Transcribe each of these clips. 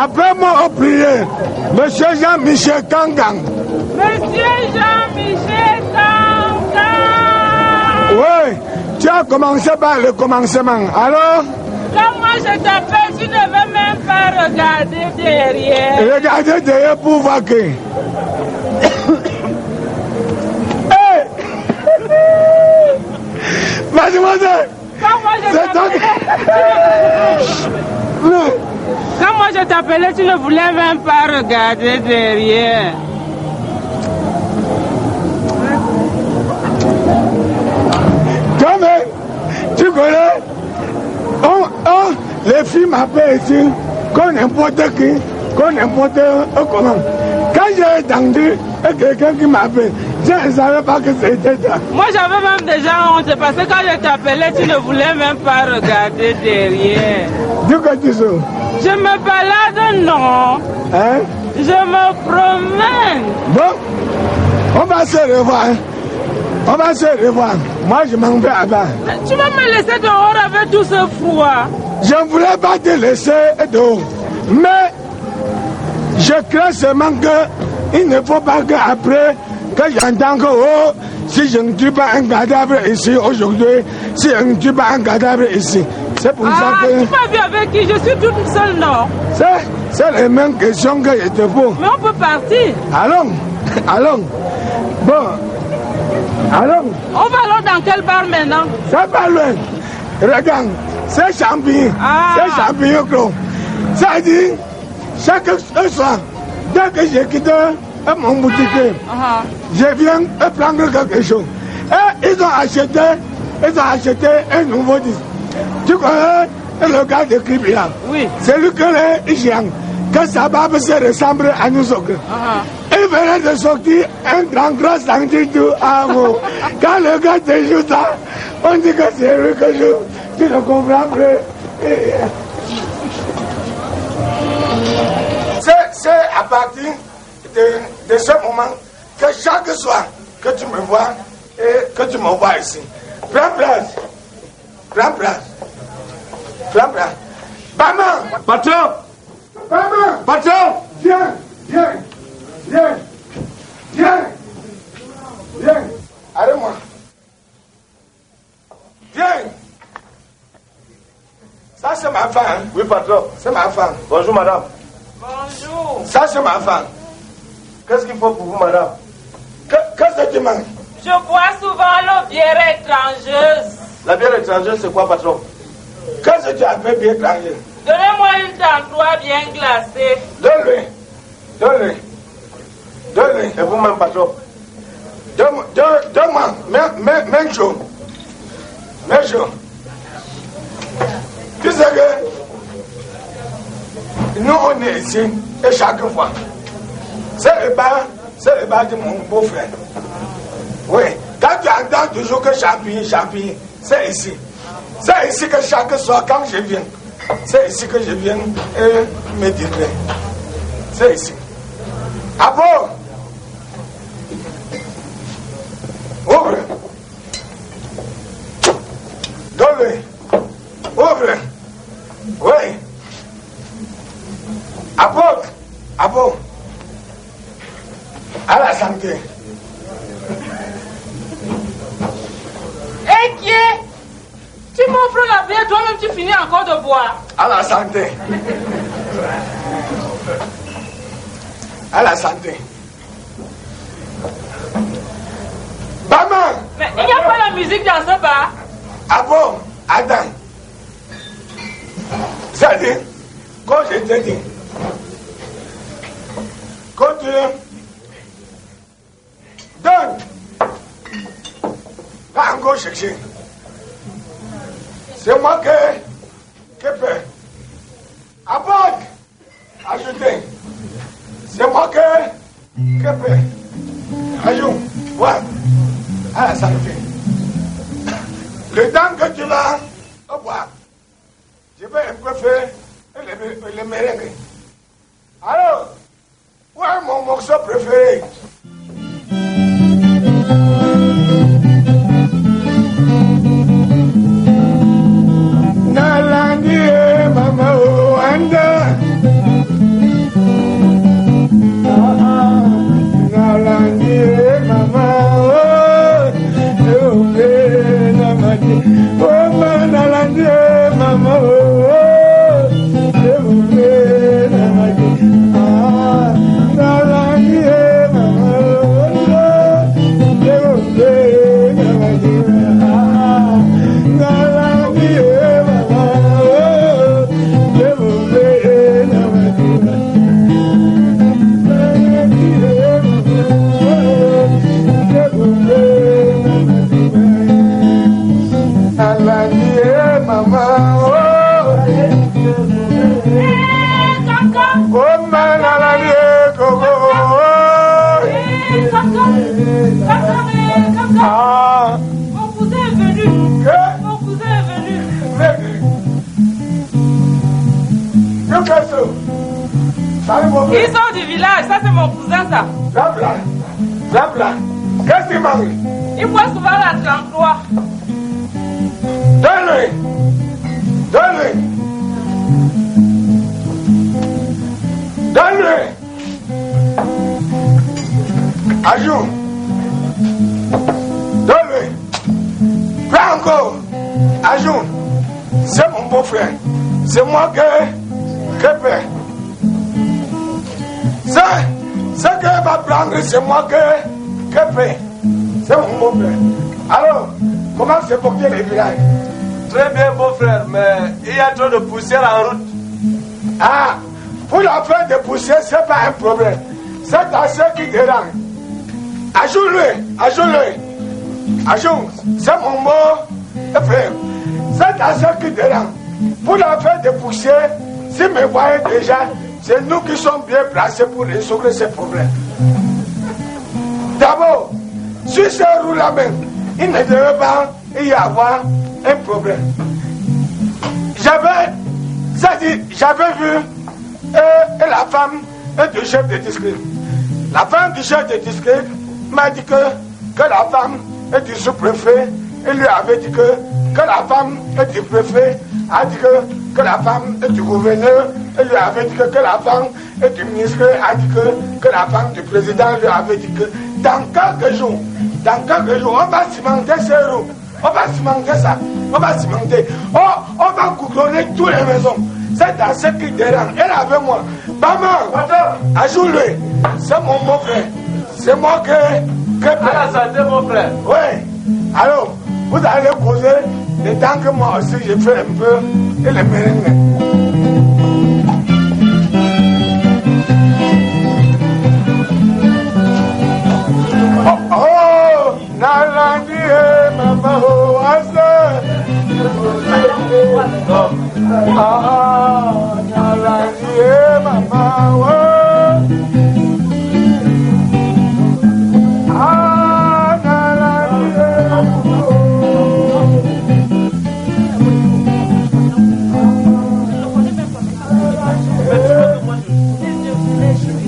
Après moi, prier, Monsieur Jean-Michel Kangang. Monsieur Jean-Michel Kangang. Oui, tu as commencé par le commencement. Alors? Quand moi je t'appelle, tu ne veux même pas regarder derrière. Regardez derrière pour voir que... Hey! Mademoiselle! Quand moi je t'appelais, tu ne voulais même pas regarder derrière. Quand même, tu connais, les filles m'appellent ici, qu'on n'importe qui, qu'on n'importe comment. Quand j'ai entendu quelqu'un qui m'appelle, je ne savais pas que c'était ça. Moi j'avais même déjà honte parce que quand je t'appelais, tu ne voulais même pas regarder derrière. Dis que tu sais. Je me balade, non. Hein? Je me promène. Bon, on va se revoir. On va se revoir. Moi, je m'en vais avant. Tu vas me laisser dehors avec tout ce froid. Je ne voulais pas te laisser dehors. Mais je crains seulement qu'il ne faut pas qu'après, que j'entends que si je ne tue pas un cadavre ici aujourd'hui, si je ne tue pas un cadavre ici. C'est pour ça que... Tu m'as vu avec qui? Je suis toute seule, non? C'est les mêmes questions que je te pose. Mais on peut partir. Allons. Bon. Allons. On va alors dans quel bar maintenant? C'est pas loin. Regarde, c'est champignon. C'est champignon clos. Ça dit, chaque soir, dès que j'ai quitté mon boutique, je viens prendre quelque chose. Et ils ont acheté un nouveau disque. Tu connais le gars de Kribia? Oui. C'est lui que les gens, que sa barbe se ressemble à nous autres. Il venait de sortir un grand sentier du hameau. Quand le gars te joue ça, on dit que c'est lui que joue. Tu ne comprends plus. C'est à partir de ce moment que chaque soir que tu me vois et que tu me vois ici, prends place. Maman! Patron! Viens! Arrête-moi. Viens! Ça, c'est ma femme. Oui, patron. C'est ma femme. Bonjour, madame. Bonjour. Ça, c'est ma femme. Qu'est-ce qu'il faut pour vous, madame? Qu'est-ce que tu manges? Je bois souvent l'eau bière étrangeuse. La bière étrangère, c'est quoi, patron? Qu'est-ce que tu appelles bien étranger? Donnez-moi une tantoie bien glacée. Donne-lui. Et vous-même, patron? Donne-moi. Même chose. Tu sais que nous, on est ici et chaque fois. C'est le bar de mon beau-frère. Oui. Quand tu entends toujours que champignon, c'est ici. C'est ici que chaque soir, quand je viens, c'est ici que je viens me dire. C'est ici. Après, ouvre. Donne-le. Ouvre. Oui. Apporte. À la santé. Et qui est? Tu m'offres la bière, toi-même tu finis encore de boire. À la santé. Maman! Mais il n'y a pas la musique dans ce bar. Ah bon? Attends. Ça dit, quand je te dis, quand tu donnes, pas encore chercher. C'est moi qui peux. Apporte, ajouter. C'est moi qui peux. Ajoute, voilà. Ah, ça le fait. Le temps que tu vas boire, je vais un peu faire le merengue. Alors, où est mon morceau préféré? Nalandi mama anda qu'est-ce que salut mon frère. Ils sont du village, ça c'est mon cousin ça. Là. Qu'est-ce qu'il mange? Il boit souvent la 33. Donne-lui. Ajoute. Donne-lui. Prends encore. Ajoute. C'est mon beau-frère. C'est moi qui paie. Ce qu'elle va prendre, c'est moi qui paie. C'est mon beau-frère. Alors, comment c'est pour les villages? Très bien, beau-frère, mais il y a trop de poussière en route. Ah, pour la fin de poussière, c'est pas un problème. C'est à ceux qui dérange. Ajoute-le. C'est mon mot, frère. C'est à ceux qui dérange. Pour la fin de poussière, si me voyez déjà, c'est nous qui sommes bien placés pour résoudre ces problèmes. D'abord, sur ce roue-là même, il ne devait pas y avoir un problème. J'avais vu la femme du chef de district. La femme du chef de district m'a dit que la femme du sous-préfet, il lui avait dit que la femme du préfet a dit que la femme du gouverneur, il lui avait dit que la femme du ministre a dit que la femme du président lui avait dit que dans quelques jours, on va cimenter ces roues. On va cimenter ça. On va goudronner toutes les maisons. C'est à ce qui dérange. Elle avec moi. Maman, ajoute-le. C'est mon beau-frère. C'est moi qui À la santé, mon frère. Oui. Alors, vous allez causer le temps que moi aussi je fais un peu et le merengue. Oh, Nalandi, maman, oh, Asa. Ah, Nalandi, maman, oh. Ah, Nalandi,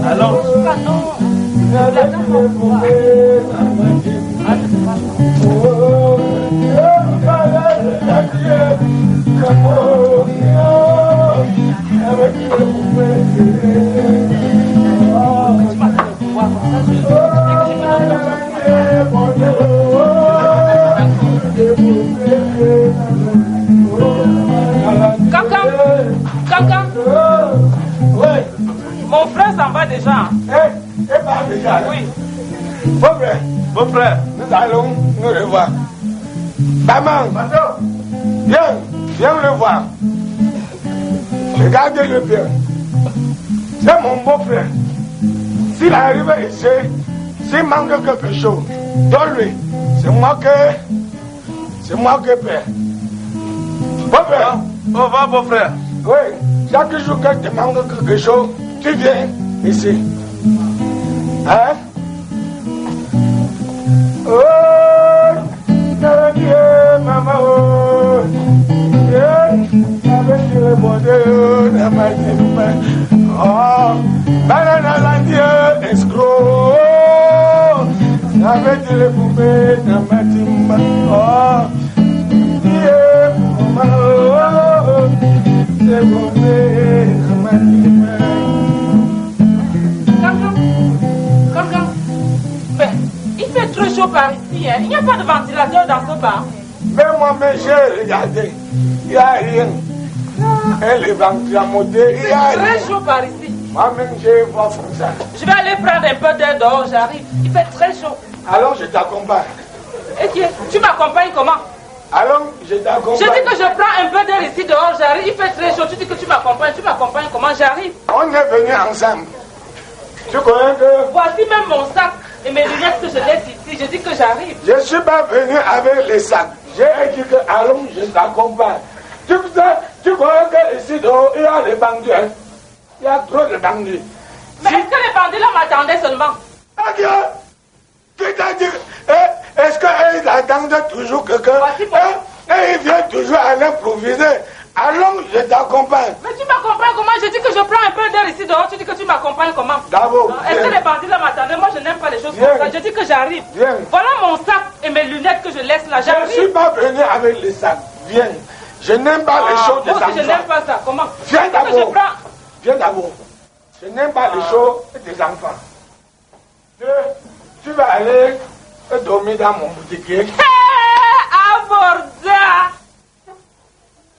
Allons. Quelqu'un. Oui. Mon frère s'en va déjà. Et pas déjà. Oui. Bon frère, nous allons nous revoir. Maman, viens le voir. Regardez-le bien. C'est mon beau-frère. S'il arrive ici, s'il manque quelque chose, donne-lui. C'est moi qui paie. Beau-frère. Au revoir, beau-frère. Oui, chaque jour que tu manques quelque chose, tu viens ici. Hein? Oh, maman, oh, avec le bonheur, oh, banana landier, escroc, avec le poupée, namatimba, oh, maman, oh, c'est poupée, namatimba. Mais il fait trop chaud par ici, hein. Il n'y a pas de ventilateur dans ce bar. Mais moi-même, j'ai regardé. Il n'y a rien. Et les ventilateurs, il y a C'est rien. très chaud par ici. Moi-même, j'ai vu comme ça. Je vais aller prendre un peu d'air dehors, j'arrive. Il fait très chaud. Alors, je t'accompagne. Et tu m'accompagnes comment? Alors, je Je t'accompagne. dis que je prends un peu d'air ici dehors, j'arrive. Il fait très chaud. Tu dis que tu m'accompagnes comment? J'arrive. On est venus ensemble. Tu connais que Voici même mon sac et mes lunettes que je laisse ici. Je dis que j'arrive. je ne suis pas venu avec les sacs. J'ai dit que allons, je t'accompagne. Tu connais que ici dehors, il y a les bandits. Hein? Il y a trop de bandits. Mais est-ce que les bandits là m'attendaient seulement? Adieu. Tu t'as dit, est-ce qu'ils attendent toujours quelqu'un? Voici mon- Et ils viennent toujours à l'improviser. Allons, je t'accompagne. Mais tu m'accompagnes comment? Je dis que m'accompagnes comment? D'abord. Est-ce que les bandits là m'attendaient? Moi je n'aime pas les choses comme ça. Je dis que j'arrive. Voilà mon sac et mes lunettes que je laisse là. J'arrive. Je ne suis pas venu avec les sacs. Viens. Je n'aime pas les choses des enfants. Je n'aime pas ça. Comment? Viens d'abord. Viens d'abord. Je n'aime pas les choses des enfants. Tu vas aller dormir dans mon boutique. Aborda!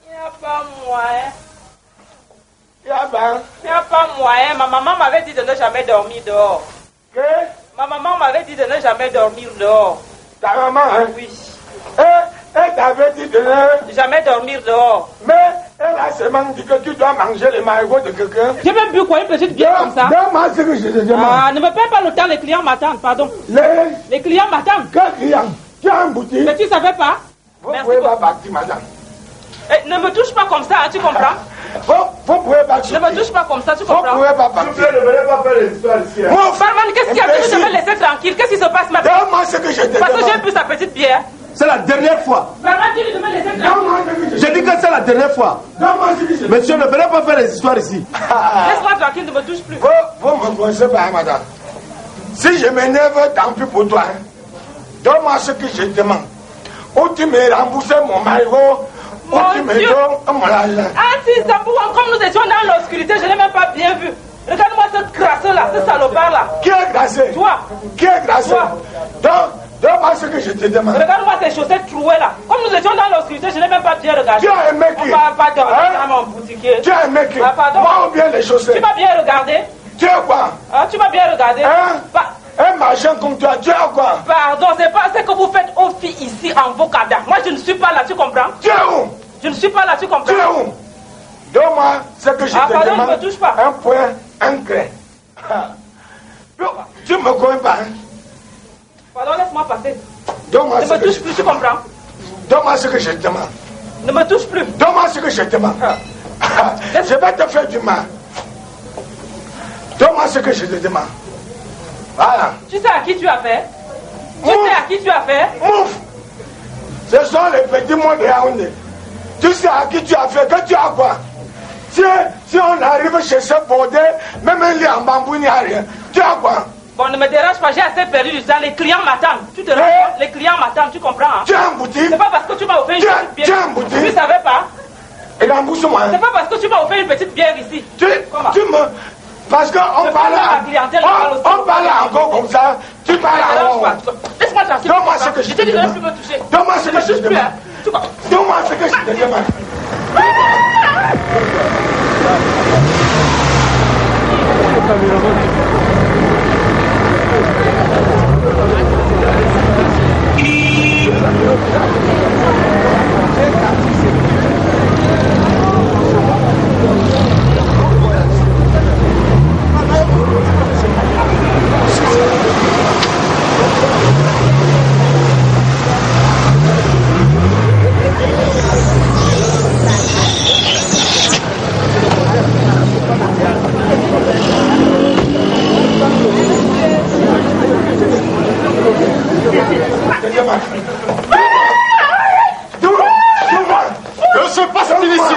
Il n'y a pas moyen. Il n'y a pas moyen. Ma maman m'avait dit de ne jamais dormir dehors. Que? Ma maman m'avait dit de ne jamais dormir dehors. Ta maman, hein? Oui. Elle t'avait dit de ne jamais dormir dehors. Mais elle a seulement dit que tu dois manger les marigots de quelqu'un. J'ai même bu quoi, une petite bière comme ça? Donne-moi ce que je te demande. Ah, ne me perds pas le temps, les clients m'attendent, pardon. Les clients m'attendent. Quels clients? Tu as un boutique? Mais tu ne savais pas? Vous ne pouvez pas partir, madame. Ne me touche pas comme ça, hein, tu comprends? Vous ne pouvez pas. Ne me touche pas comme ça, tu comprends? Vous ne pouvez pas partir. S'il vous plaît, ne venez pas faire les histoires ici. Barman, qu'est-ce qu'il y a? Tu veux me laisser tranquille? Qu'est-ce qui se passe maintenant? Donne-moi ce que je te demande. Parce que j'ai bu sa petite bière. C'est la dernière fois. Barman, tu veux me laisser tranquille? J'ai dit que c'est la dernière fois. Monsieur, ne venez pas faire les histoires ici. Laisse-moi tranquille, ne me touche plus. Vous me connaissez pas, madame. Si je m'énerve, tant pis pour toi. Donne-moi ce que je demande. Ou tu me rembourses mon marigot, ou tu me donnes mon argent. Ah si, Zambou, comme nous étions dans l'obscurité, je n'ai même pas bien vu. Regarde-moi ce crasseux là, ce salopard là. Qui est grassé? Toi. Qui est grassé? Toi. Donne-moi ce que je te demande. Regarde-moi tes chaussettes trouées là. Comme nous étions dans l'obscurité, je n'ai même pas bien regardé. Tu as aimé qui? Pardon, dans mon boutiquier. Tu as aimé qui? Pardon. Moi ou bien les chaussettes? Tu m'as bien regardé? Tu as quoi? Tu m'as bien regardé? Un marchand comme toi, tu as quoi? Pardon, c'est pas ce que vous faites aux filles ici en Vocada. Moi je ne suis pas là, tu comprends? Tu es où? Je ne suis pas là, tu comprends? Tu es où? Donne-moi ce que je te pardon, demande. Ne me touche pas. Un point, un grain. Tu ne me connais pas, hein? Pardon, laisse-moi passer. Donne-moi ne me touche plus, tu comprends? Donne-moi ce que je te demande. Ne me touche plus. Donne-moi ce que je te demande. Je vais te faire du mal. Donne-moi ce que je te demande. Voilà. Tu sais à qui tu as fait? Tu sais à qui tu as fait? Mouf! Ce sont les petits mots de Yaoundé. Tu sais à qui tu as fait? Que tu as quoi? Si on arrive chez ce bordel, même un lit en bambou, il n'y a rien. Tu as quoi? Bon, ne me dérange pas, j'ai assez perdu du temps. Les clients m'attendent. Tu te rends compte? Les clients m'attendent, tu comprends? Hein? Tu as une boutique? C'est pas parce que tu m'as offert une petite bière. Tu as une boutique? Tu savais pas? Et l'embouche-moi. C'est pas parce que tu m'as offert une petite bière ici. Comment? Parce qu'on parle encore comme ça, tu parles encore. Laisse-moi tranquille. Donne-moi ce que je te demande. Plus me toucher. Donne-moi ce que je te demande. Donne-moi ce que je te demande. Que se passe-t-il ici?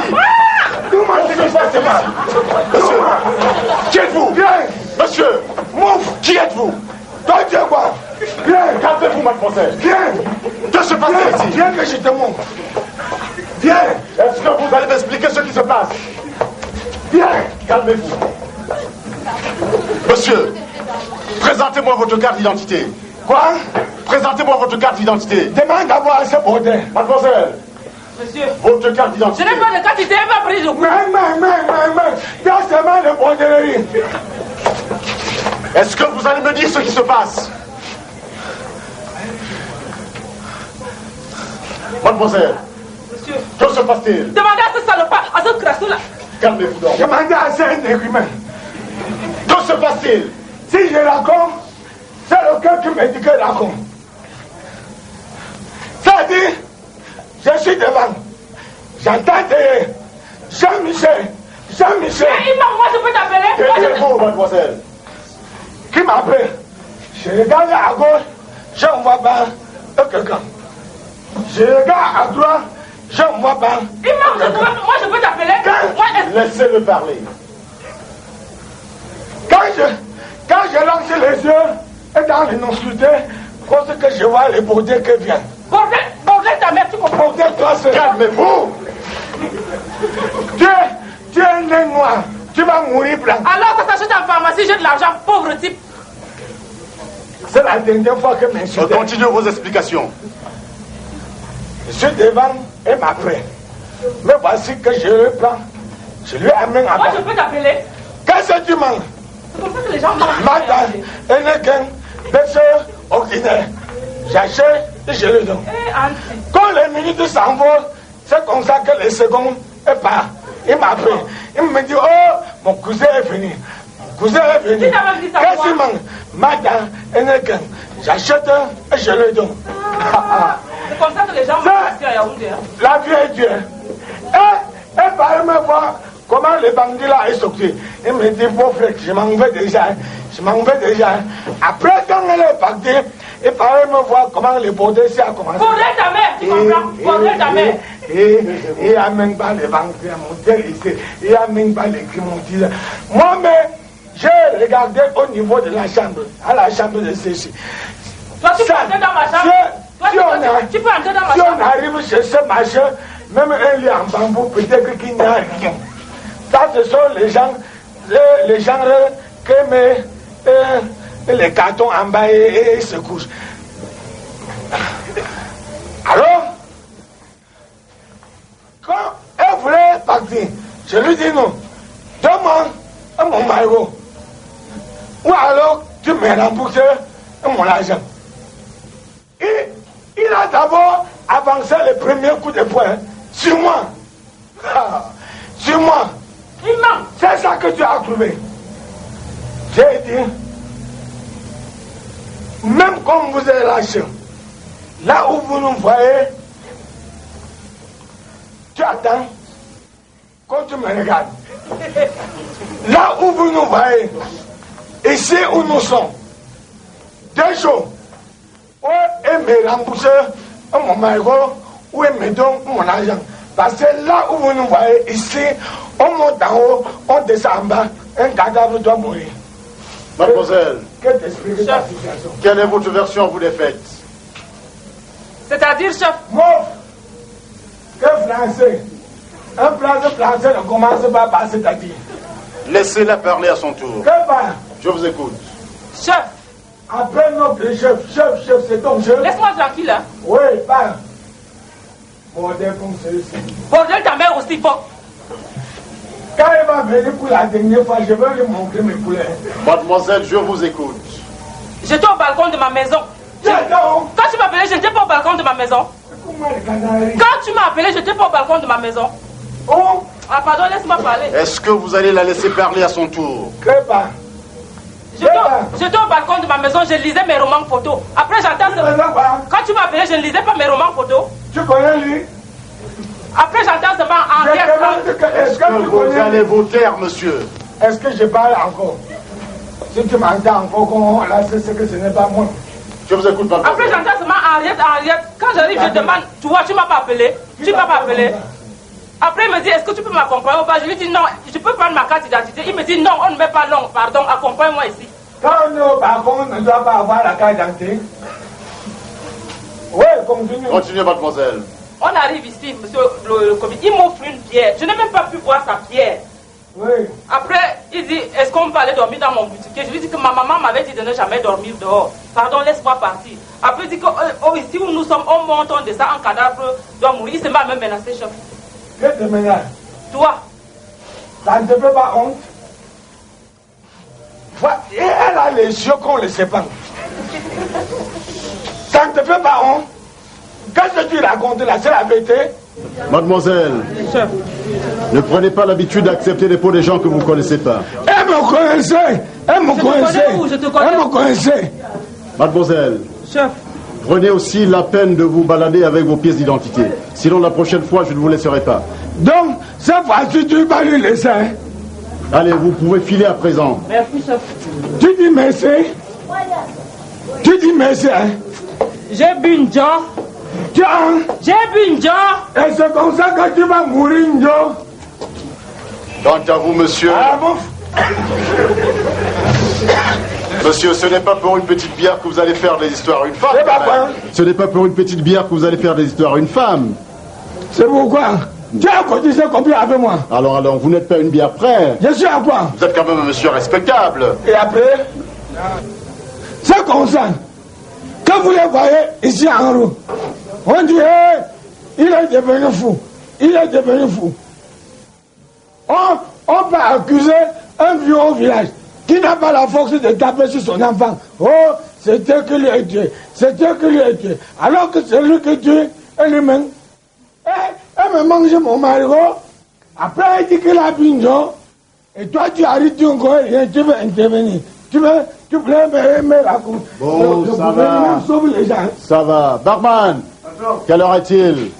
Qui êtes-vous? Monsieur, qui êtes-vous? Toi, tu es quoi? Viens, calmez-vous, mademoiselle. Viens. Que se passe-t-il ici? Viens que je te montre. Viens. Est-ce que vous allez m'expliquer ce qui se passe? Viens. Calmez-vous. Monsieur, présentez-moi votre carte d'identité. Quoi? Présentez-moi votre carte d'identité. Demande d'abord à ce bordel. Mademoiselle. Monsieur. Votre carte d'identité. Je n'ai pas de carte d'identité, elle m'a pris le coup. Mais. Dans ce mal de bordellerie. Est-ce que vous allez me dire ce qui se passe? Mademoiselle. Monsieur. Que se passe-t-il? Demandez à ce salopard, à ce crasseux là. Calmez-vous donc. Demandez à ce négrimen. Que se passe-t-il? Si je raconte, c'est le cœur qui me dit que je raconte. Ça dit, je suis devant. J'entends derrière. Jean-Michel. Mais Imam, moi je peux t'appeler? Taisez-vous, mademoiselle. Qui m'appelle? Je regarde à gauche, je ne vois pas quelqu'un. Je regarde à droite, je ne vois pas. Imam, moi je peux t'appeler? Laissez-le parler. Quand je lance les yeux et dans l'inobscurité, pour ce que je vois les bordels qui viennent. Bordel ta mère, tu comprends? Bordel toi seul. Calmez-vous. Tu es un nain noir. Tu vas mourir blanc. Alors que t'achètes en pharmacie, j'ai de l'argent, pauvre type. C'est la dernière fois que m'insulte. Continuez vos explications. Je suis devant et m'après. Mais voici que je le prends. Je lui amène à Moi, je peux t'appeler. Qu'est-ce que tu manges? C'est comme ça que les gens mangent. Madame, Eneken, pêcheur ordinaire. J'achète et je le donne. Anti. Quand les minutes s'envolent, c'est comme ça que les secondes partent. Il m'appelle. Il me dit, oh, mon cousin est venu. Mon cousin est venu. Qui t'a même dit ça? Qu'est-ce que tu manges? Madame, Eneken. J'achète et je le donne. C'est comme ça que les gens mangent ici à Yaoundé. La vie est Dieu. Et par me voir comment les bandits là est sorti. Il me dit, beau frère, je m'en vais déjà. Je m'en vais déjà. Après, quand elle est partie, il paraît me voir comment les bordels s'est commencé. Bordel ta mère, tu comprends? Bordel ta mère. Et amène pas les banques à monter ici. Et amène pas les crimes. Moi-même, j'ai regardé au niveau de la chambre, à la chambre de ceci. Toi, tu peux entrer dans ma chambre. Tu peux entrer dans ma chambre. Si on arrive chez ce machin, même un lit en bambou, peut-être qu'il n'y a rien. Ça, ce sont les gens qui mettent les cartons en bas et se couchent. Alors, quand elle voulait partir, je lui dis non, demande mon maillot. Ou alors, tu me rembourses mon argent. Il a d'abord avancé le premier coup de poing sur moi. Sur moi. Il ment. C'est ça que tu as trouvé. J'ai dit, même comme vous êtes lâché, là où vous nous voyez, tu attends, quand tu me regardes. Là où vous nous voyez, ici où nous sommes, 2 jours, où elle me rembourse mon maillot, où elle me donne mon argent. Parce que là où vous nous voyez, ici, on monte en haut, on descend en bas, un cadavre doit mourir. Mademoiselle, Quelle est votre version, vous, des faits? C'est-à-dire, chef? Mouf, que français. Un français ne commence pas par c'est-à-dire. laissez-la parler à son tour. Que va? Je vous écoute. Chef, Après notre chef, c'est ton chef. laisse-moi tranquille, hein. Oui, parle. Bordel comme celui-ci. Bordel ta mère aussi, bon. Quand il va venir pour la dernière fois, je vais lui montrer mes couleurs. Mademoiselle, je vous écoute. J'étais au balcon de ma maison. Quand tu m'as appelé, je n'étais pas au balcon de ma maison. Quand tu m'as appelé, je n'étais pas au balcon de ma maison. Oh, Ah, pardon, laisse-moi parler. Est-ce que vous allez la laisser parler à son tour? que va? J'étais au balcon de ma maison, je lisais mes romans photos. Après, j'entends Quand tu m'as appelé, je ne lisais pas mes romans photos. Tu connais lui? Après, j'entends seulement en Est-ce que tu Vous connais? allez vous taire, monsieur. Est-ce que je parle encore? Si tu m'entends encore, là, c'est ce que ce n'est pas moi. Je vous écoute, Après, mademoiselle. j'entends seulement Henriette. Quand j'arrive, je demande, tu vois, tu m'as pas appelé. Tu m'as pas appelé. Après, il me dit, est-ce que tu peux m'accompagner ou pas? Je lui dis non, je peux prendre ma carte d'identité. Il me dit non, on ne met pas non, pardon, accompagne-moi ici. Quand on est au balcon, on ne doit pas avoir la carte d'identité. Oui, continue. Continuez, mademoiselle. On arrive ici, monsieur le comité. Il m'offre une pierre. Je n'ai même pas pu voir sa pierre. Oui. Après, il dit, est-ce qu'on peut aller dormir dans mon boutique? Je lui dis que ma maman m'avait dit de ne jamais dormir dehors. Pardon, laisse-moi partir. Après, il dit que ici où nous sommes, on monte, on descend, un cadavre doit mourir. Il se m'a même menacé, chef. Que te ménage? Toi, Ça ne te fait pas honte? Et elle a les yeux qu'on ne sait pas. Ça ne te fait pas honte? Qu'est-ce que tu racontes là? C'est la vérité? Mademoiselle, ne prenez pas l'habitude d'accepter les pots des gens que vous ne connaissez pas. Elle me connaissait. Elle me connaissait. connais où? Je te connais. Elle me connaissait. Mademoiselle, chef. prenez aussi la peine de vous balader avec vos pièces d'identité. Sinon, la prochaine fois, je ne vous laisserai pas. Donc, cette fois-ci, tu vas lui laisser. Hein? Allez, vous pouvez filer à présent. Merci, chef. Tu dis merci. Tu dis merci. Hein? J'ai bu une jar. J'ai bu une jar. Et c'est comme ça que tu vas mourir, Njo. Quant à vous, monsieur... Ah bon? Monsieur, ce n'est pas pour une petite bière que vous allez faire des histoires à une femme. C'est pas quand quoi? même. Ce n'est pas pour une petite bière que vous allez faire des histoires à une femme. C'est pourquoi tu as cotisé combien avec moi? Alors, vous n'êtes pas une bière près. Je suis à quoi? Vous êtes quand même un monsieur respectable. Et après, c'est comme ça. Quand vous les voyez ici en roue, on dit, il est devenu fou. Il est devenu fou. On peut accuser un vieux au village qui n'a pas la force de taper sur son enfant. Oh, c'était que lui a tué. C'était que lui a tué. Alors que c'est lui qui tue lui-même. Elle me mange mon marigot. Après, elle dit qu'il a bingo. Et toi, tu arrives, tu veux intervenir. Tu voulais me raconter. Bon, ça va. Sauve les gens. Ça va. Barman, Patron. quelle heure est-il?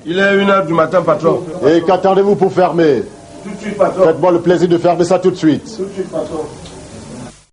Il est 1h du matin, patron. Et qu'attendez-vous pour fermer? Tout de suite, patron. Faites-moi le plaisir de fermer ça tout de suite. Tout de suite, patron.